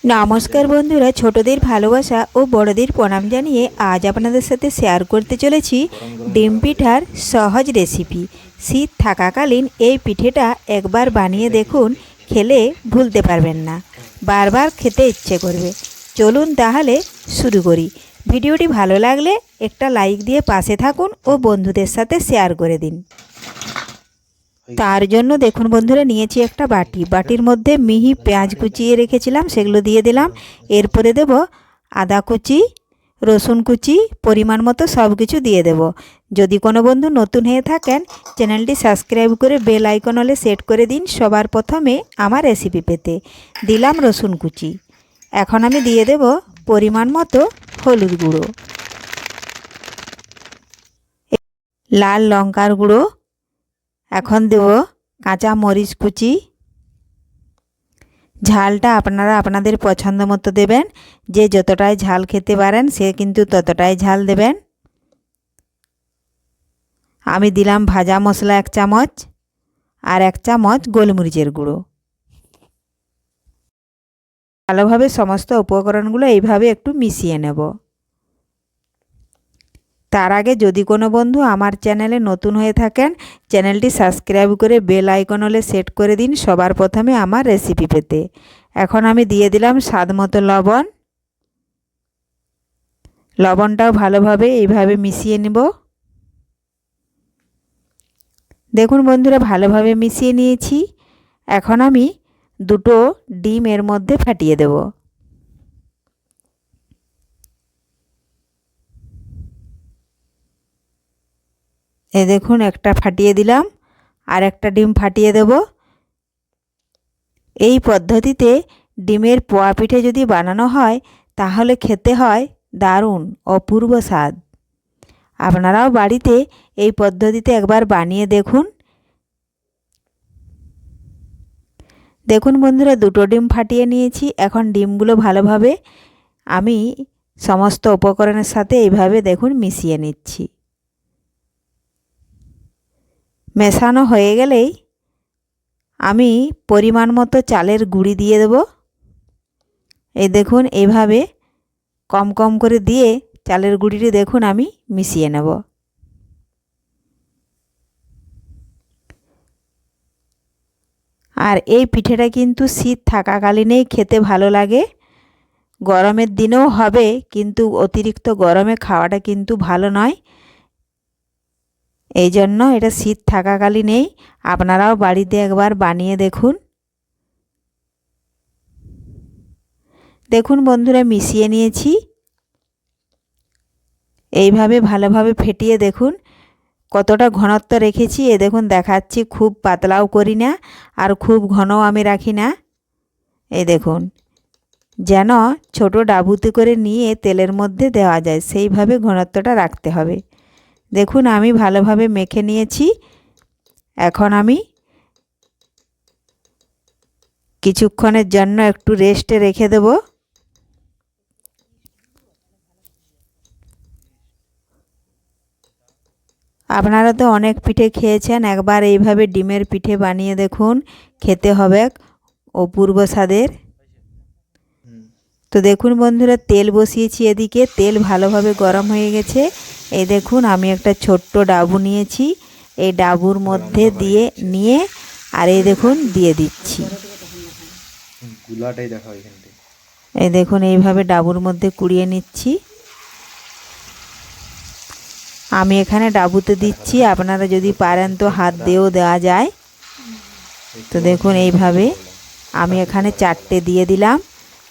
নমস্কার বন্ধুরা, ছোটদের ভালোবাসা ও বড়দের প্রণাম জানিয়ে আজ আপনাদের সাথে শেয়ার করতে চলেছি ডিম পিঠার সহজ রেসিপি। শীত থাকাকালীন এই পিঠেটা একবার বানিয়ে দেখুন, খেলে ভুলতে পারবেন না, বারবার খেতে ইচ্ছে করবে। চলুন তাহলে শুরু করি। ভিডিওটি ভালো লাগলে একটা লাইক দিয়ে পাশে থাকুন ও বন্ধুদের সাথে শেয়ার করে দিন। তার জন্য দেখুন বন্ধুরা, নিয়েছি একটা বাটির মধ্যে মিহি পেঁয়াজ কুচিয়ে রেখেছিলাম, সেগুলো দিয়ে দিলাম। এরপরে দেব আদা কুচি, রসুন কুচি, পরিমাণ মতো সব কিছু দিয়ে দেব। যদি কোনো বন্ধু নতুন হয়ে থাকেন, চ্যানেলটি সাবস্ক্রাইব করে বেল আইকন হলে সেট করে দিন সবার প্রথমে আমার রেসিপি পেতে। দিলাম রসুন কুচি। এখন আমি দিয়ে দেব পরিমাণ মতো হলুদ গুঁড়ো, লাল লঙ্কার গুঁড়ো, এখন দেব কাঁচা মরিচ কুচি। ঝালটা আপনারা আপনাদের পছন্দ মতো দেবেন, যে যতটাই ঝাল খেতে পারেন সে কিন্তু ততটাই ঝাল দেবেন। আমি দিলাম ভাজা মশলা 1 চামচ আর 1 চামচ গোলমরিচের গুঁড়ো। ভালোভাবে সমস্ত উপকরণগুলো এইভাবে একটু মিশিয়ে নেব। তার আগে যদি কোনো বন্ধু আমার চ্যানেলে নতুন হয়ে থাকেন, চ্যানেলটি সাবস্ক্রাইব করে বেল আইকন হলে সেট করে দিন সবার প্রথমে আমার রেসিপি পেতে। এখন আমি দিয়ে দিলাম স্বাদ মতো লবণ। লবণটাও ভালোভাবে এইভাবে মিশিয়ে নেব। দেখুন বন্ধুরা, ভালোভাবে মিশিয়ে নিয়েছি। এখন আমি দুটো ডিম এর মধ্যে ফাটিয়ে দেব। এই দেখুন, একটা ফাটিয়ে দিলাম, আর একটা ডিম ফাটিয়ে দেব। এই পদ্ধতিতে ডিমের পোয়া পিঠে যদি বানানো হয় তাহলে খেতে হয় দারুণ, অপূর্ব স্বাদ। আপনারাও বাড়িতে এই পদ্ধতিতে একবার বানিয়ে দেখুন। দেখুন বন্ধুরা, দুটো ডিম ফাটিয়ে নিয়েছি। এখন ডিমগুলো ভালোভাবে আমি সমস্ত উপকরণের সাথে এইভাবে দেখুন মিশিয়ে নিচ্ছি। মেশানো হয়ে গেলেই আমি পরিমাণ মতো চালের গুঁড়ি দিয়ে দেব। এই দেখুন, এইভাবে কম কম করে দিয়ে চালের গুঁড়িটি দেখুন আমি মিশিয়ে নেব। আর এই পিঠেটা কিন্তু শীত থাকাকালীনেই খেতে ভালো লাগে। গরমের দিনেও হবে, কিন্তু অতিরিক্ত গরমে খাওয়াটা কিন্তু ভালো নয়। এই জন্য এটা শীত থাকাকালীনেই আপনারাও বাড়িতে একবার বানিয়ে দেখুন। দেখুন বন্ধুরা, মিশিয়ে নিয়েছি। এইভাবে ভালোভাবে ফেটিয়ে দেখুন কতটা ঘনত্ব রেখেছি। এ দেখুন দেখাচ্ছি, খুব পাতলাও করি না আর খুব ঘনও আমি রাখি না। এই দেখুন, যেন ছোট ডাবুতে করে নিয়ে তেলের মধ্যে দেওয়া যায় সেইভাবে ঘনত্বটা রাখতে হবে। দেখুন আমি ভালোভাবে মেখে নিয়েছি। এখন আমি কিছুক্ষণের জন্য একটু রেস্টে রেখে দেব। আপনারা তো অনেক পিঠে খেয়েছেন, একবার এইভাবে ডিমের পিঠে বানিয়ে দেখুন, খেতে হবে অপূর্ব স্বাদের। তো দেখুন বন্ধুরা, তেল বসিয়েছি, এদিকে তেল ভালোভাবে গরম হয়ে গেছে। এই দেখুন, আমি একটা ছোট্ট ডাবু নিয়েছি, এই ডাবুর মধ্যে নিয়ে আর এই দেখুন দিয়ে দিচ্ছি। এই দেখুন, এইভাবে ডাবুর মধ্যে কুড়িয়ে নিচ্ছি। আমি এখানে ডাবুতে দিচ্ছি, আপনারা যদি পারেন তো হাত দিয়েও দেওয়া যায়। তো দেখুন এইভাবে আমি এখানে 4টে দিয়ে দিলাম।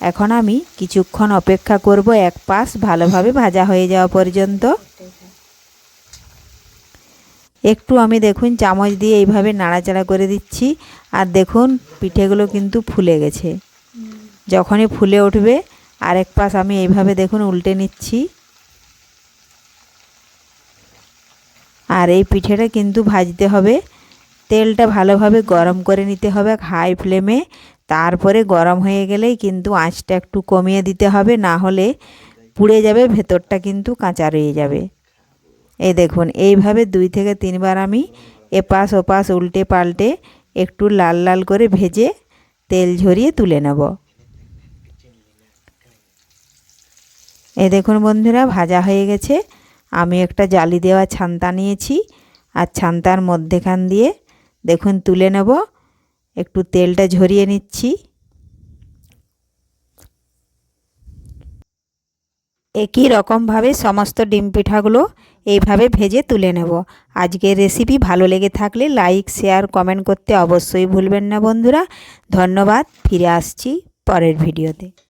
এখন আমি কিছুক্ষণ অপেক্ষা করব এক পাশ ভালোভাবে ভাজা হয়ে যাওয়া পর্যন্ত। একটু আমি দেখুন চামচ দিয়ে এইভাবে নাড়াচাড়া করে দিচ্ছি। আর দেখুন পিঠেগুলো কিন্তু ফুলে গেছে। যখনই ফুলে উঠবে আরেক পাশ আমি এইভাবে দেখুন উল্টে নিচ্ছি। আর এই পিঠেটা কিন্তু ভাজতে হবে, তেলটা ভালোভাবে গরম করে নিতে হবে হাই ফ্লেমে। তারপরে গরম হয়ে গেলেই কিন্তু আঁচটা একটু কমিয়ে দিতে হবে, না হলে পুড়ে যাবে, ভেতরটা কিন্তু কাঁচা রয়ে যাবে। এই দেখুন, এইভাবে 2 থেকে 3 বার আমি এপাশ ওপাশ উল্টে পাল্টে একটু লাল লাল করে ভেজে তেল ঝরিয়ে তুলে নেব। এ দেখুন বন্ধুরা, ভাজা হয়ে গেছে। আমি একটা জালি দেওয়া ছান্তা নিয়েছি, আর ছান্তার মধ্যেখান দিয়ে দেখুন তুলে নেব। একটু তেলটা ঝরিয়ে নিচ্ছি। একই রকমভাবে সমস্ত ডিম পিঠাগুলো এইভাবে ভেজে তুলে নেব। আজকের রেসিপি ভালো লেগে থাকলে লাইক, শেয়ার, কমেন্ট করতে অবশ্যই ভুলবেন না বন্ধুরা। ধন্যবাদ। ফিরে আসছি পরের ভিডিওতে।